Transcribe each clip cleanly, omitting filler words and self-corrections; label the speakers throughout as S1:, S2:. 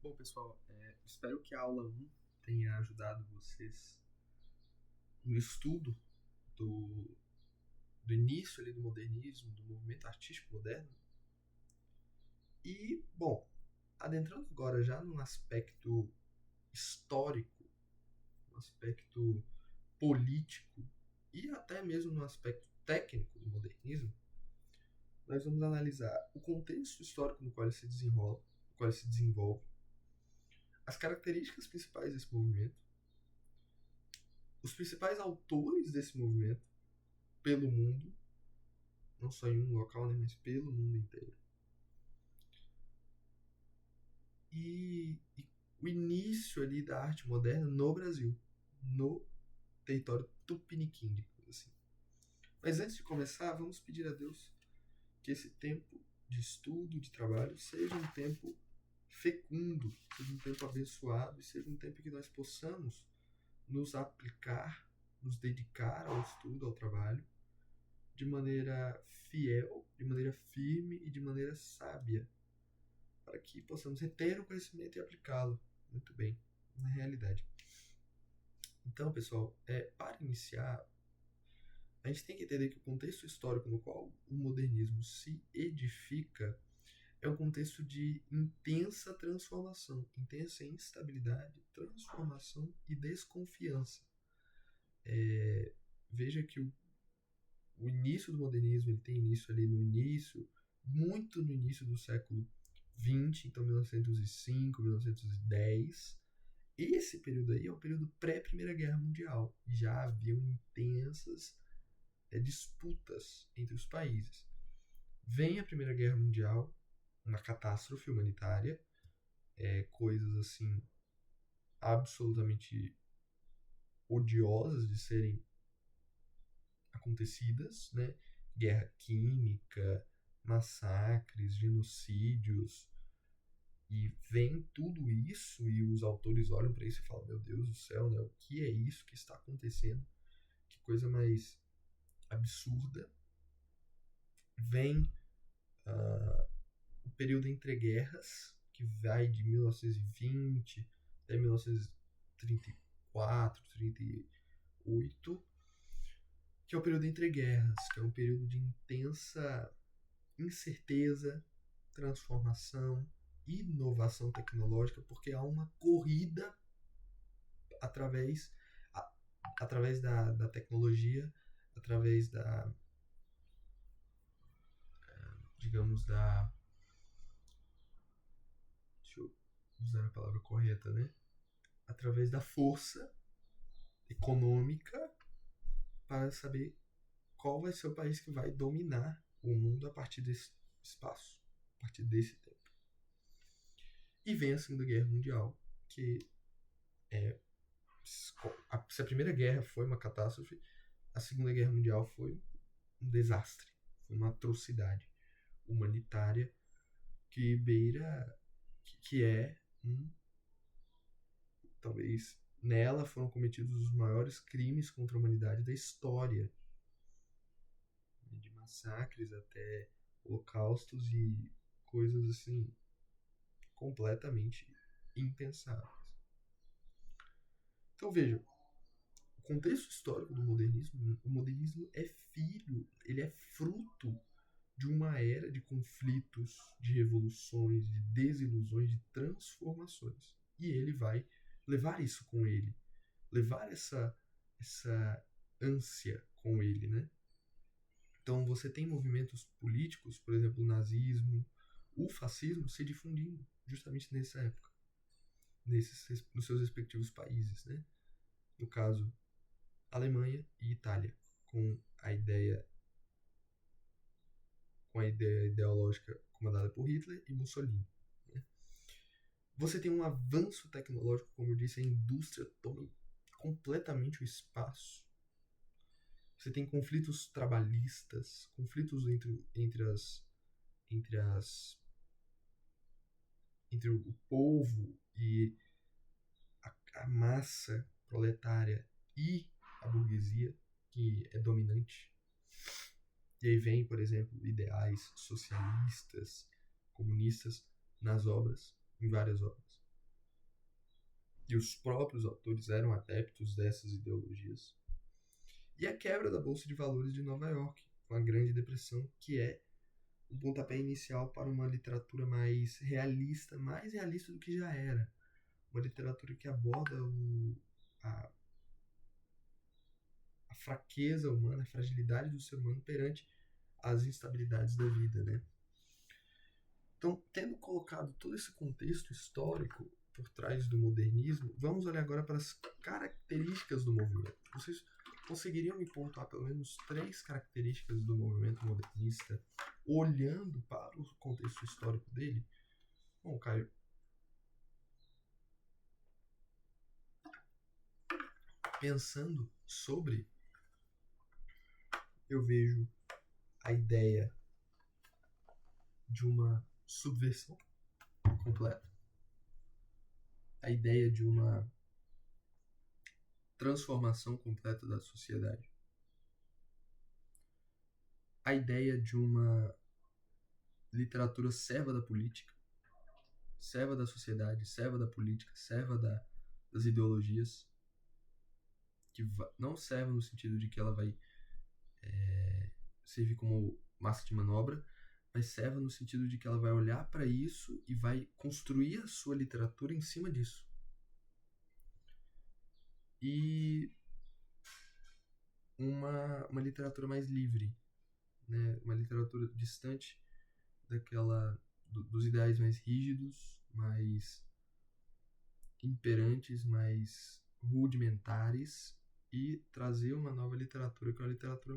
S1: Bom, pessoal, espero que a aula 1 tenha ajudado vocês no estudo do, do início ali do modernismo, do movimento artístico moderno. E, bom, adentrando agora já no aspecto histórico, no aspecto político e até mesmo no aspecto técnico do modernismo, nós vamos analisar o contexto histórico no qual ele se desenrola, no qual ele se desenvolve, as características principais desse movimento, os principais autores desse movimento pelo mundo, não só em um local, né, mas pelo mundo inteiro. E o início ali da arte moderna no Brasil, no território tupiniquim, digamos assim. Mas antes de começar, vamos pedir a Deus que esse tempo de estudo, de trabalho, seja um tempo fecundo, seja um tempo abençoado e seja um tempo que nós possamos nos aplicar, nos dedicar ao estudo, ao trabalho, de maneira fiel, de maneira firme e de maneira sábia, para que possamos reter o conhecimento e aplicá-lo muito bem na realidade. Então, pessoal, para iniciar, a gente tem que entender que o contexto histórico no qual o modernismo se edifica é um contexto de intensa transformação, intensa instabilidade, transformação e desconfiança. Veja que o início do modernismo ele tem início ali no início, muito no início do século XX, então 1905, 1910. Esse período aí é o período pré-Primeira Guerra Mundial. Já haviam intensas disputas entre os países. Vem a Primeira Guerra Mundial, uma catástrofe humanitária, coisas assim absolutamente odiosas de serem acontecidas, né? Guerra química, massacres, genocídios, e vem tudo isso e os autores olham para isso e falam: meu Deus do céu, né? O que é isso que está acontecendo? Que coisa mais absurda. Vem o período entre guerras, que vai de 1920 até 1934, 38, que é o período entre guerras, que é um período de intensa incerteza, transformação, inovação tecnológica, porque há uma corrida através, através da tecnologia, através digamos, deixa eu usar a palavra correta, né? Através da força econômica para saber qual vai ser o país que vai dominar o mundo a partir desse espaço, a partir desse tempo. E vem a Segunda Guerra Mundial, que se a Primeira Guerra foi uma catástrofe, a Segunda Guerra Mundial foi um desastre, foi uma atrocidade humanitária que beira, que é talvez nela foram cometidos os maiores crimes contra a humanidade da história, de massacres até holocaustos e coisas assim completamente impensáveis. Então vejam, o contexto histórico do modernismo, o modernismo é filho, ele é fruto de uma era de conflitos, de revoluções, de desilusões, de transformações. E ele vai levar isso com ele, levar essa ânsia com ele, né? Então você tem movimentos políticos, por exemplo, o nazismo, o fascismo se difundindo justamente nessa época, nos seus respectivos países, né? No caso, Alemanha e Itália, com a ideia ideológica comandada por Hitler e Mussolini. Né? Você tem um avanço tecnológico, como eu disse, a indústria toma completamente o espaço. Você tem conflitos trabalhistas, conflitos entre o povo e a massa proletária e a burguesia, que é dominante. E aí vem, por exemplo, ideais socialistas, comunistas nas obras, em várias obras. e os próprios autores eram adeptos dessas ideologias. E a quebra da Bolsa de Valores de Nova York, com a Grande Depressão, que é um pontapé inicial para uma literatura mais realista do que já era. Uma literatura que aborda a, a fraqueza humana, a fragilidade do ser humano perante as instabilidades da vida, né? Então, tendo colocado todo esse contexto histórico por trás do modernismo, vamos olhar agora para as características do movimento. Vocês conseguiriam me pontuar pelo menos 3 características do movimento modernista, olhando para o contexto histórico dele? Bom, Caio, pensando sobre, eu vejo a ideia de uma subversão completa, a ideia de uma transformação completa da sociedade, a ideia de uma literatura serva da política, serva da sociedade, serva da política, serva das ideologias, que não serve no sentido de que ela vai servir como massa de manobra, mas serve no sentido de que ela vai olhar para isso e vai construir a sua literatura em cima disso. E uma literatura mais livre, né? Uma literatura distante dos ideais mais rígidos, mais imperantes, mais rudimentares, e trazer uma nova literatura, que é uma literatura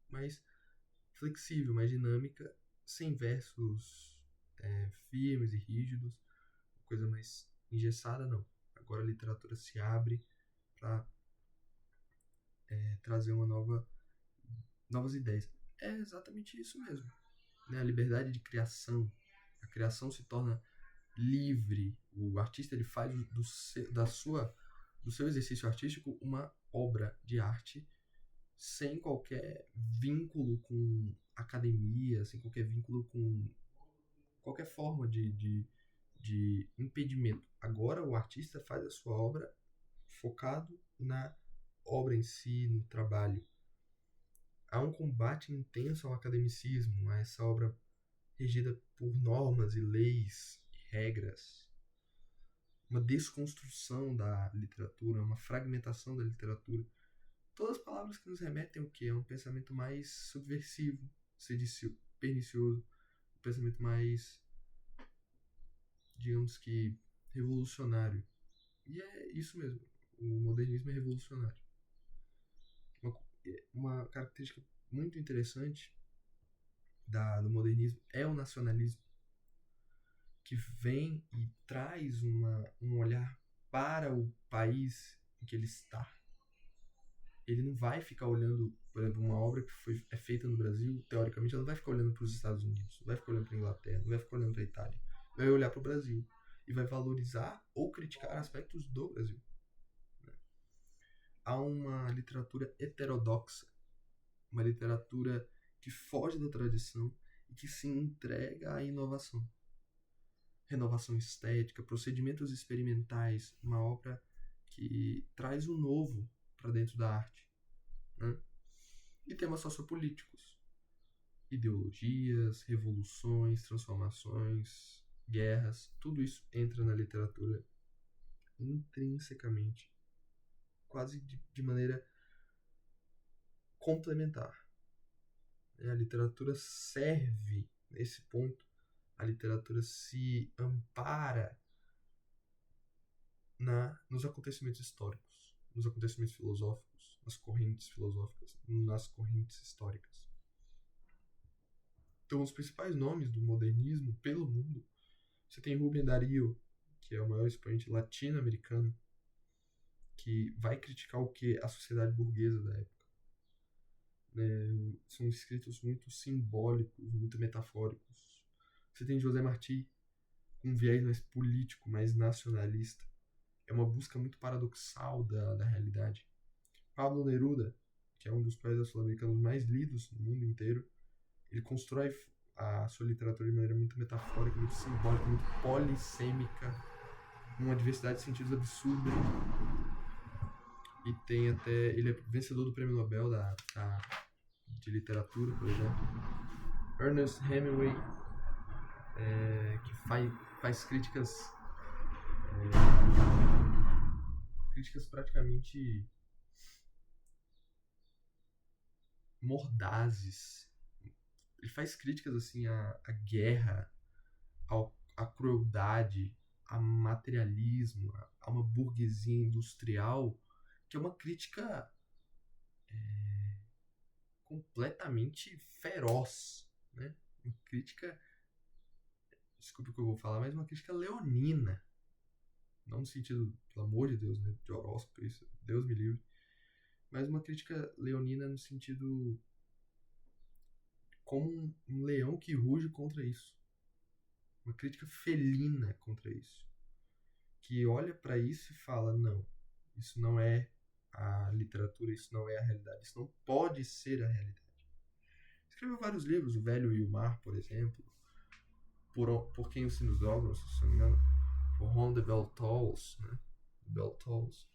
S1: mais flexível, mais dinâmica, sem versos firmes e rígidos, coisa mais engessada, não. Agora a literatura se abre para trazer novas ideias. É exatamente isso mesmo, né? A liberdade de criação. A criação se torna livre. O artista ele faz do seu exercício artístico uma obra de arte sem qualquer vínculo com academia, sem qualquer vínculo com qualquer forma de impedimento. Agora o artista faz a sua obra focado na obra em si, no trabalho. Há um combate intenso ao academicismo, a essa obra regida por normas e leis e regras. Uma desconstrução da literatura, uma fragmentação da literatura. Todas as palavras que nos remetem ao quê? A um pensamento mais subversivo, pernicioso, um pensamento mais, digamos que, revolucionário. E é isso mesmo, o modernismo é revolucionário. Uma característica muito interessante do modernismo é o nacionalismo, que vem e traz um olhar para o país em que ele está. Ele não vai ficar olhando, por exemplo, uma obra que é feita no Brasil, teoricamente, ela não vai ficar olhando para os Estados Unidos, não vai ficar olhando para a Inglaterra, não vai ficar olhando para a Itália. Vai olhar para o Brasil e vai valorizar ou criticar aspectos do Brasil. Há uma literatura heterodoxa, uma literatura que foge da tradição e que se entrega à inovação. Renovação estética, procedimentos experimentais, uma obra que traz o novo para dentro da arte, né? E temas sociopolíticos, ideologias, revoluções, transformações, guerras, tudo isso entra na literatura intrinsecamente, quase de maneira complementar. A literatura serve, nesse ponto, a literatura se ampara nos acontecimentos históricos, nos acontecimentos filosóficos, nas correntes filosóficas, nas correntes históricas. Então, os principais nomes do modernismo pelo mundo, você tem Rubem Darío, que é o maior expoente latino-americano, que vai criticar o que? A sociedade burguesa da época. São escritos muito simbólicos, muito metafóricos. Você tem José Martí, com um viés mais político, mais nacionalista. É uma busca muito paradoxal da realidade. Pablo Neruda, que é um dos poetas sul-americanos mais lidos no mundo inteiro, ele constrói a sua literatura de maneira muito metafórica, muito simbólica, muito polissêmica. uma diversidade de sentidos absurda. E tem até... Ele é vencedor do Prêmio Nobel de Literatura, por exemplo. Ernest Hemingway, que faz críticas praticamente mordazes. Ele faz críticas assim à guerra, à crueldade, a materialismo, a uma burguesia industrial, que é uma crítica completamente feroz, né? Uma crítica, desculpa o que eu vou falar, mas uma crítica leonina, não no sentido, pelo amor de Deus, né, de horóscopo, isso, Deus me livre, mas uma crítica leonina no sentido como um leão que ruge contra isso, uma crítica felina contra isso, que olha para isso e fala, não, isso não é a literatura, isso não é a realidade, isso não pode ser a realidade. Escreveu vários livros, O Velho e o Mar, por exemplo, Por Quem os Sinos Dobram, se não me engano, For Whom the Bell Tolls, né? Bell Tolls.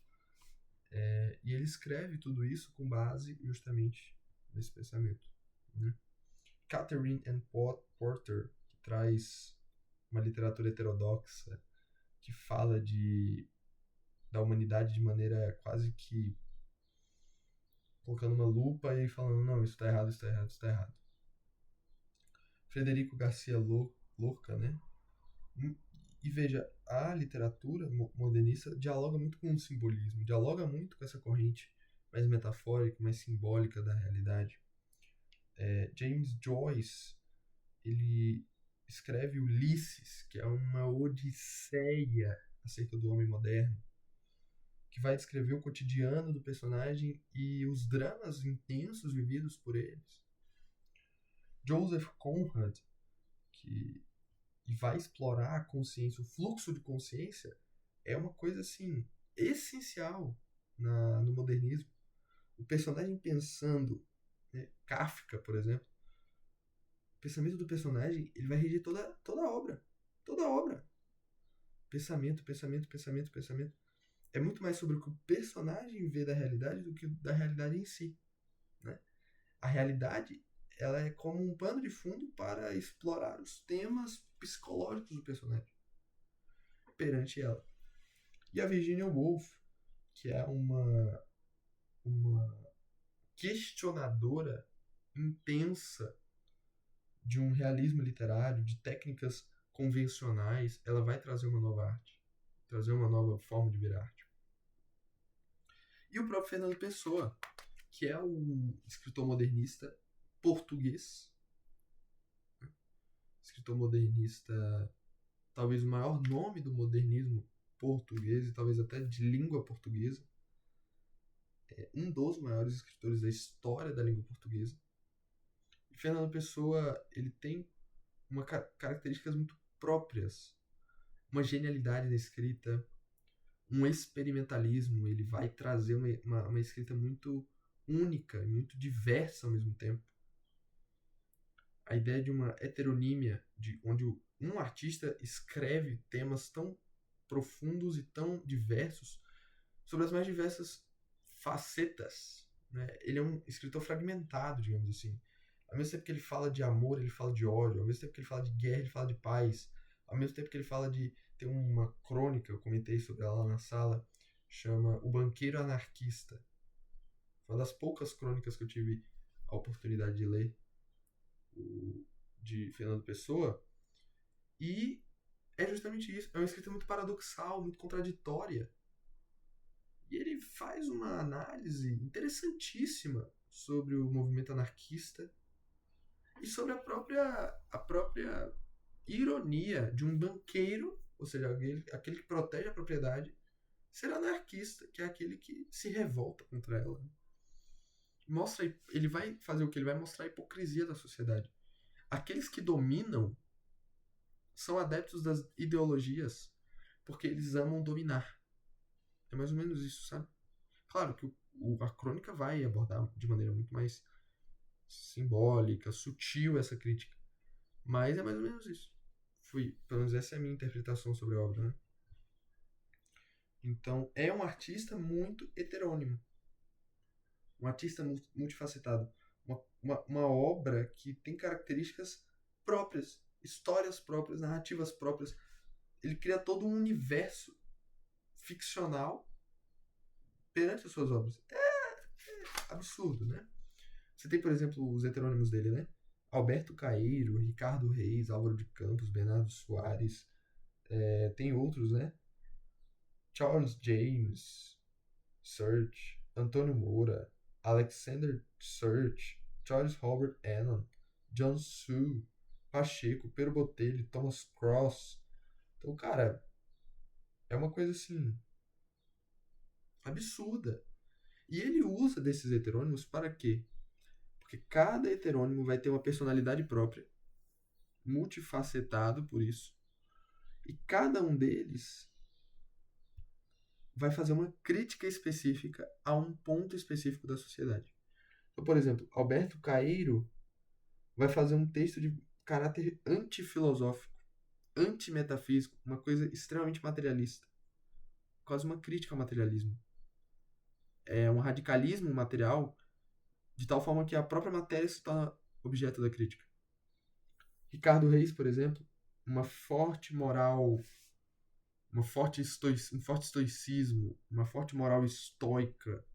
S1: E ele escreve tudo isso com base justamente nesse pensamento, né? Catherine Ann Porter, que traz uma literatura heterodoxa, que fala da humanidade de maneira quase que colocando uma lupa e falando, não, isso está errado, isso está errado, isso está errado. Frederico Garcia Lorca, né? E veja, a literatura modernista dialoga muito com o simbolismo, dialoga muito com essa corrente mais metafórica, mais simbólica da realidade. James Joyce, ele escreve Ulisses, que é uma odisseia acerca do homem moderno, que vai descrever o cotidiano do personagem e os dramas intensos vividos por eles. Joseph Conrad, que vai explorar a consciência, o fluxo de consciência, é uma coisa assim essencial no modernismo. O personagem pensando, né, Kafka, por exemplo, o pensamento do personagem ele vai reger toda a obra. Toda a obra. Pensamento, pensamento, pensamento, pensamento. É muito mais sobre o que o personagem vê da realidade do que da realidade em si, né? A realidade ela é como um pano de fundo para explorar os temas psicológicos do personagem perante ela. E a Virginia Woolf, que é uma questionadora intensa de um realismo literário, de técnicas convencionais, ela vai trazer uma nova arte, trazer uma nova forma de ver arte. E o próprio Fernando Pessoa, que é um escritor modernista português, escritor modernista, talvez o maior nome do modernismo português e talvez até de língua portuguesa, um dos maiores escritores da história da língua portuguesa. E Fernando Pessoa, ele tem características muito próprias, uma genialidade na escrita, um experimentalismo, ele vai trazer uma escrita muito única e muito diversa ao mesmo tempo. A ideia de uma heteronímia, onde um artista escreve temas tão profundos e tão diversos sobre as mais diversas facetas, né? Ele é um escritor fragmentado, digamos assim. Ao mesmo tempo que ele fala de amor, ele fala de ódio. Ao mesmo tempo que ele fala de guerra, ele fala de paz. Ao mesmo tempo que ele fala de... Tem uma crônica, eu comentei sobre ela lá na sala, chama O Banqueiro Anarquista. Foi uma das poucas crônicas que eu tive a oportunidade de ler, de Fernando Pessoa. E é justamente isso. É uma escrita muito paradoxal, muito contraditória. E ele faz uma análise interessantíssima sobre o movimento anarquista e sobre a própria ironia de um banqueiro, ou seja, aquele que protege a propriedade, ser anarquista, que é aquele que se revolta contra ela. Ele vai fazer o que? Ele vai mostrar a hipocrisia da sociedade. Aqueles que dominam são adeptos das ideologias porque eles amam dominar. É mais ou menos isso, sabe? Claro que a crônica vai abordar de maneira muito mais simbólica, sutil essa crítica. Mas é mais ou menos isso. Pelo menos essa é a minha interpretação sobre a obra, né? Então, é um artista muito heterônimo. Um artista multifacetado. Uma obra que tem características próprias, histórias próprias, narrativas próprias. Ele cria todo um universo ficcional perante as suas obras. É absurdo, né? Você tem, por exemplo, os heterônimos dele, né? Alberto Caeiro, Ricardo Reis, Álvaro de Campos, Bernardo Soares. Tem outros, né? Charles James Search, Antônio Moura, Alexander Search, Charles Robert Allen, John Su, Pacheco, Pedro Botelho, Thomas Cross. Então, cara, é uma coisa assim absurda. E ele usa desses heterônimos para quê? Porque cada heterônimo vai ter uma personalidade própria, multifacetado por isso, e cada um deles vai fazer uma crítica específica a um ponto específico da sociedade. Então, por exemplo, Alberto Caeiro vai fazer um texto de caráter antifilosófico, antimetafísico, uma coisa extremamente materialista, quase uma crítica ao materialismo. É um radicalismo material de tal forma que a própria matéria se torna objeto da crítica. Ricardo Reis, por exemplo, uma forte moral, um forte estoicismo, uma forte moral estoica,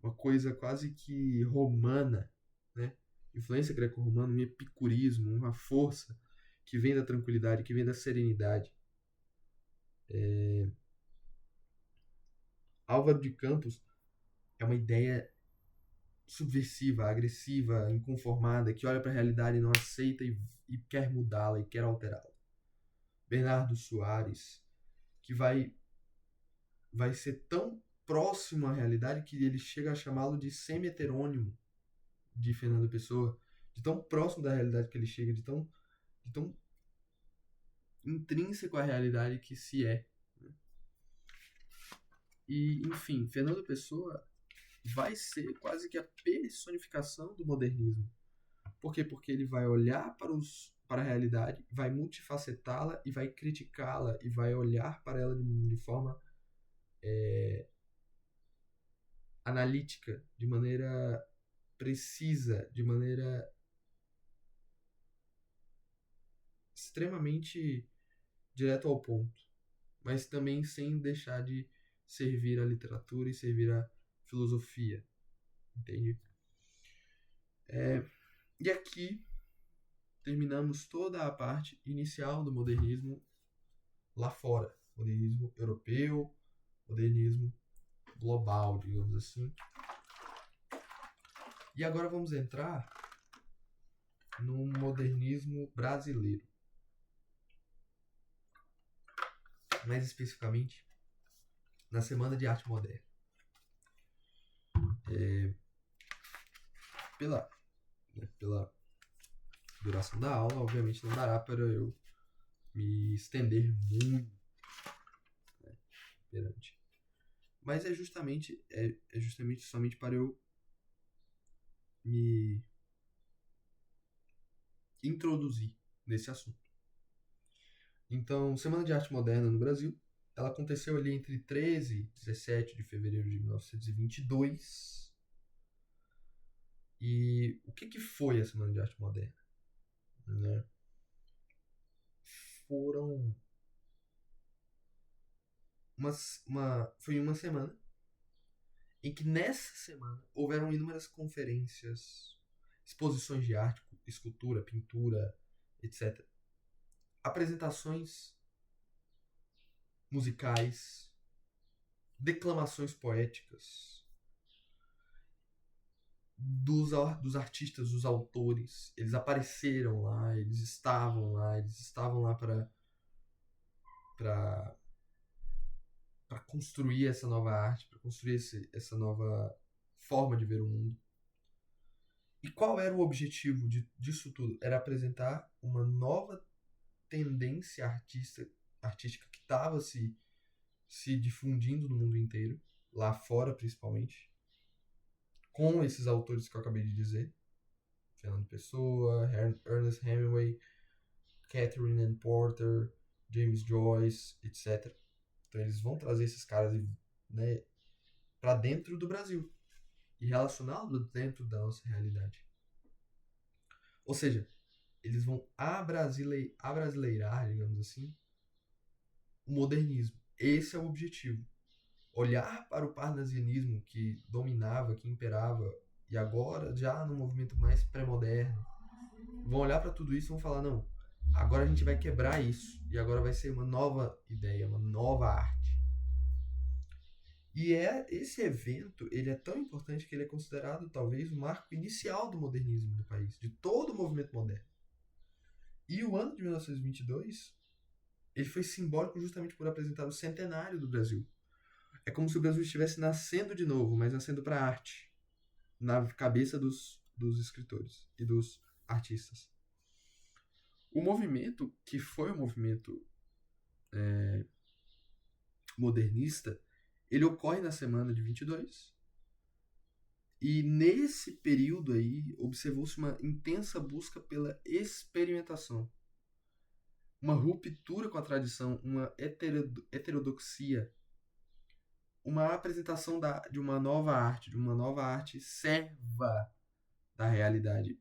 S1: uma coisa quase que romana, né? Influência greco-romana, um epicurismo, uma força que vem da tranquilidade, que vem da serenidade. Álvaro de Campos é uma ideia subversiva, agressiva, inconformada, que olha para a realidade e não aceita e quer mudá-la e quer alterá-la. Bernardo Soares, que vai ser tão próximo à realidade que ele chega a chamá-lo de semi-heterônimo de Fernando Pessoa, de tão próximo da realidade que ele chega, de tão intrínseco à realidade que se é. E, enfim, Fernando Pessoa vai ser quase que a personificação do modernismo. Por quê? Porque ele vai olhar para a realidade, vai multifacetá-la e vai criticá-la e vai olhar para ela de forma analítica, de maneira precisa, de maneira extremamente direto ao ponto, mas também sem deixar de servir à literatura e servir à filosofia, entende? E aqui terminamos toda a parte inicial do modernismo lá fora, modernismo europeu, modernismo global, digamos assim. E agora vamos entrar no modernismo brasileiro. Mais especificamente, na Semana de Arte Moderna. Pela duração da aula, obviamente não dará para eu me estender muito, né, perante. Mas é justamente somente para eu me introduzir nesse assunto. Então, Semana de Arte Moderna no Brasil, ela aconteceu ali entre 13 e 17 de fevereiro de 1922. E o que foi a Semana de Arte Moderna? Né? Foi uma semana em que nessa semana houveram inúmeras conferências, exposições de arte, escultura, pintura, etc. Apresentações musicais, declamações poéticas dos artistas, dos autores. Eles apareceram lá, eles estavam lá para construir essa nova arte, para construir essa nova forma de ver o mundo. E qual era o objetivo disso tudo? Era apresentar uma nova tendência artística que estava se difundindo no mundo inteiro, lá fora principalmente, com esses autores que eu acabei de dizer, Fernando Pessoa, Ernest Hemingway, Catherine Anne Porter, James Joyce, etc. Então eles vão trazer esses caras, né, para dentro do Brasil e relacioná-los dentro da nossa realidade. Ou seja, eles vão abrasileirar, digamos assim, o modernismo. Esse é o objetivo. Olhar para o parnasianismo que dominava, que imperava, e agora, já no movimento mais pré-moderno, vão olhar para tudo isso e vão falar, não, agora a gente vai quebrar isso, e agora vai ser uma nova ideia, uma nova arte. E esse evento, ele é tão importante que ele é considerado, talvez, o marco inicial do modernismo no país, de todo o movimento moderno. E o ano de 1922, ele foi simbólico justamente por apresentar o centenário do Brasil. É como se o Brasil estivesse nascendo de novo, mas nascendo para a arte, na cabeça dos escritores e dos artistas. O movimento, que foi o movimento modernista, ele ocorre na semana de 22. E nesse período aí, observou-se uma intensa busca pela experimentação. Uma ruptura com a tradição, uma heterodoxia, uma apresentação de uma nova arte serva da realidade.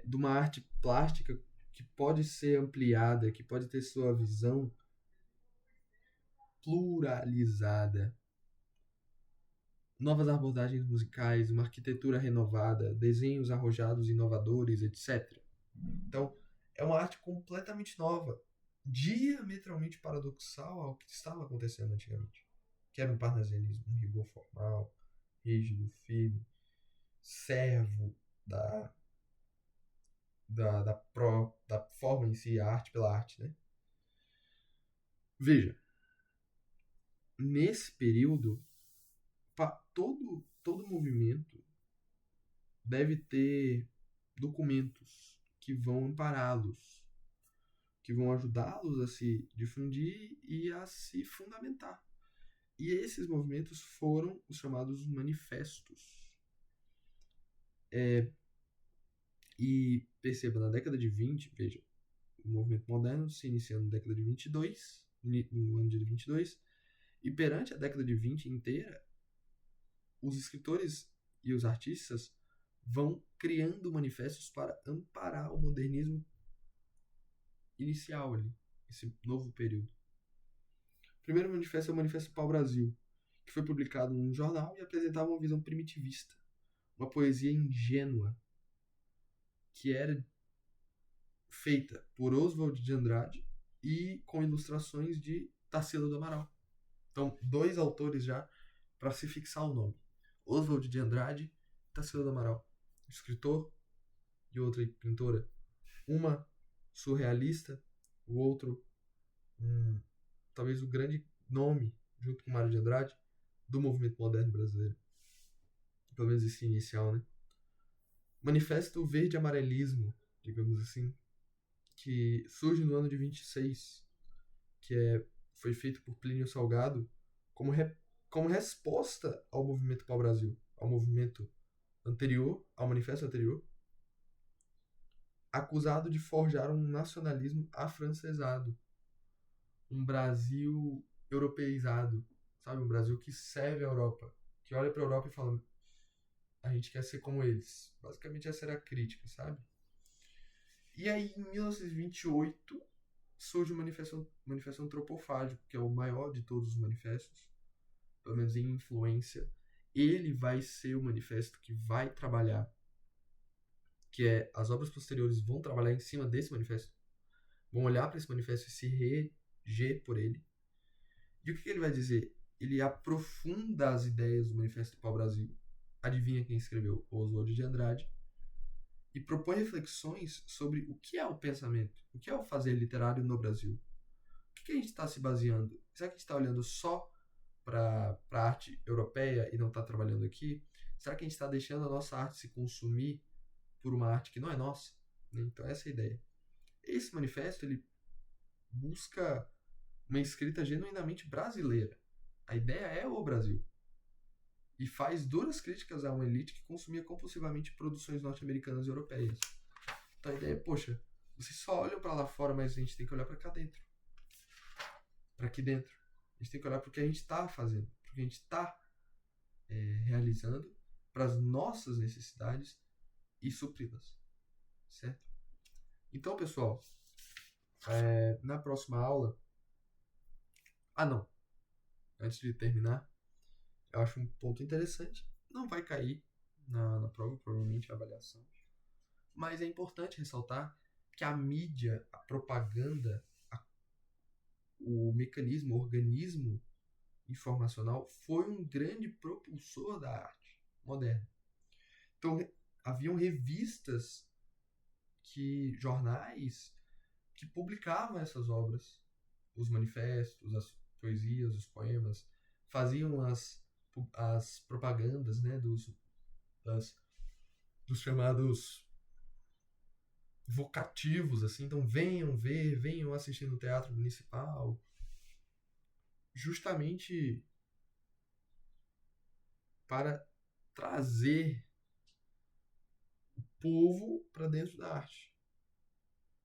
S1: De uma arte plástica que pode ser ampliada, que pode ter sua visão pluralizada. Novas abordagens musicais, uma arquitetura renovada, desenhos arrojados inovadores, etc. Então, é uma arte completamente nova, diametralmente paradoxal ao que estava acontecendo antigamente. Que era um parnasianismo, um rigor formal, rígido, firme, servo da forma em si, a arte pela arte, né? Veja, nesse período, todo movimento deve ter documentos que vão ampará-los, que vão ajudá-los a se difundir e a se fundamentar. E esses movimentos foram os chamados manifestos. E perceba, na década de 20, veja, o movimento moderno se iniciando na década de 22, no ano de 22, e perante a década de 20 inteira, os escritores e os artistas vão criando manifestos para amparar o modernismo inicial ali, esse novo período. O primeiro manifesto é o Manifesto Pau-Brasil, que foi publicado num jornal e apresentava uma visão primitivista, uma poesia ingênua, que era feita por Oswald de Andrade e com ilustrações de Tarsila do Amaral. Então, dois autores já para se fixar o nome. Oswald de Andrade e Tarsila do Amaral. Escritor e outra pintora. Uma surrealista, o outro talvez o grande nome, junto com Mário de Andrade, do movimento moderno brasileiro. Pelo menos esse inicial, né? Manifesto Verde-Amarelismo, digamos assim, que surge no ano de 26, que foi feito por Plínio Salgado como resposta ao movimento Pau-Brasil, ao movimento anterior, ao manifesto anterior, acusado de forjar um nacionalismo afrancesado, um Brasil europeizado, sabe? Um Brasil que serve a Europa, que olha para a Europa e fala, a gente quer ser como eles. Basicamente essa era a crítica, sabe? E aí, em 1928, surge o Manifesto Antropofágico, que é o maior de todos os manifestos, pelo menos em influência. Ele vai ser o manifesto que vai trabalhar, que é as obras posteriores vão trabalhar em cima desse manifesto, vão olhar para esse manifesto e se reger por ele. E o que ele vai dizer? Ele aprofunda as ideias do Manifesto do Pau-Brasil. Adivinha quem escreveu? Oswald de Andrade. E propõe reflexões sobre o que é o pensamento, o que é o fazer literário no Brasil. O que a gente está se baseando? Será que a gente está olhando só para a arte europeia e não está trabalhando aqui? Será que a gente está deixando a nossa arte se consumir por uma arte que não é nossa? Então essa é a ideia. Esse manifesto ele busca uma escrita genuinamente brasileira. A ideia é o Brasil. E faz duras críticas a uma elite que consumia compulsivamente produções norte-americanas e europeias. Então a ideia é, poxa, vocês só olham para lá fora, mas a gente tem que olhar para cá dentro. para aqui dentro. A gente tem que olhar para o que a gente está fazendo, para o que a gente está realizando, para as nossas necessidades e supri-las, certo? Então, pessoal, na próxima aula... não. Antes de terminar, eu acho um ponto interessante. Não vai cair na prova, provavelmente, a avaliação. Mas é importante ressaltar que a mídia, a propaganda, o mecanismo, o organismo informacional foi um grande propulsor da arte moderna. Então, haviam revistas, jornais, que publicavam essas obras, os manifestos, as poesias, os poemas, faziam as propagandas, né, dos chamados vocativos, assim. Então, venham ver, venham assistir no Teatro Municipal, justamente para trazer o povo para dentro da arte.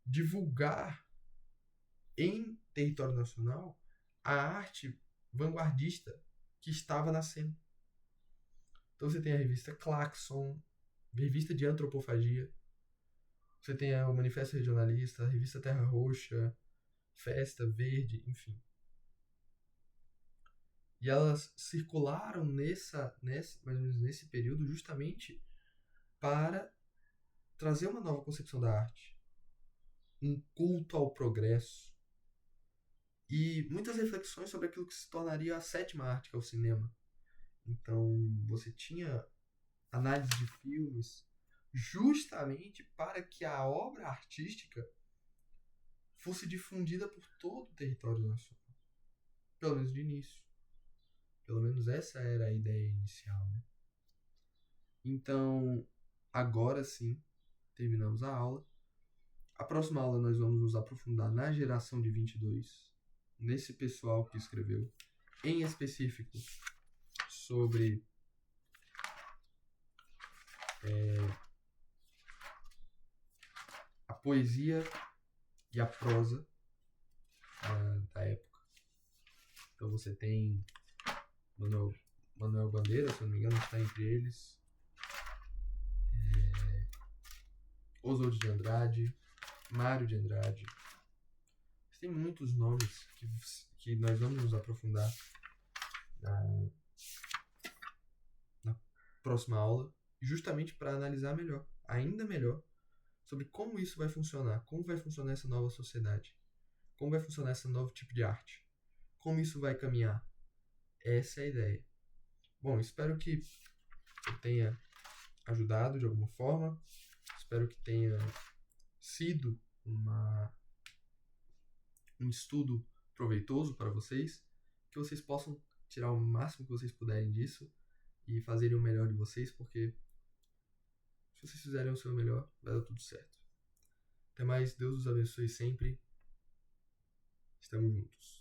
S1: Divulgar em território nacional a arte vanguardista que estava nascendo. Então você tem a revista Claxon, revista de antropofagia, você tem o Manifesto Regionalista, a revista Terra Roxa, Festa Verde, enfim. E elas circularam mais ou menos nesse período justamente para trazer uma nova concepção da arte, um culto ao progresso e muitas reflexões sobre aquilo que se tornaria a sétima arte, que é o cinema. Então você tinha análise de filmes justamente para que a obra artística fosse difundida por todo o território nacional, pelo menos de início. Pelo menos essa era a ideia inicial, né? Então, agora sim, terminamos a aula. A próxima aula nós vamos nos aprofundar na geração de 22, nesse pessoal que escreveu, em específico sobre a poesia e a prosa da época. Então você tem Manuel Bandeira, se eu não me engano, está entre eles. Oswald de Andrade, Mário de Andrade. Tem muitos nomes que nós vamos nos aprofundar na próxima aula, justamente para analisar melhor, ainda melhor, sobre como isso vai funcionar, como vai funcionar essa nova sociedade, como vai funcionar esse novo tipo de arte, como isso vai caminhar. Essa é a ideia. Bom, espero que eu tenha ajudado de alguma forma, espero que tenha sido um estudo proveitoso para vocês, que vocês possam tirar o máximo que vocês puderem disso e fazerem o melhor de vocês, porque se vocês fizerem o seu melhor, vai dar tudo certo. Até mais, Deus os abençoe sempre. Estamos juntos.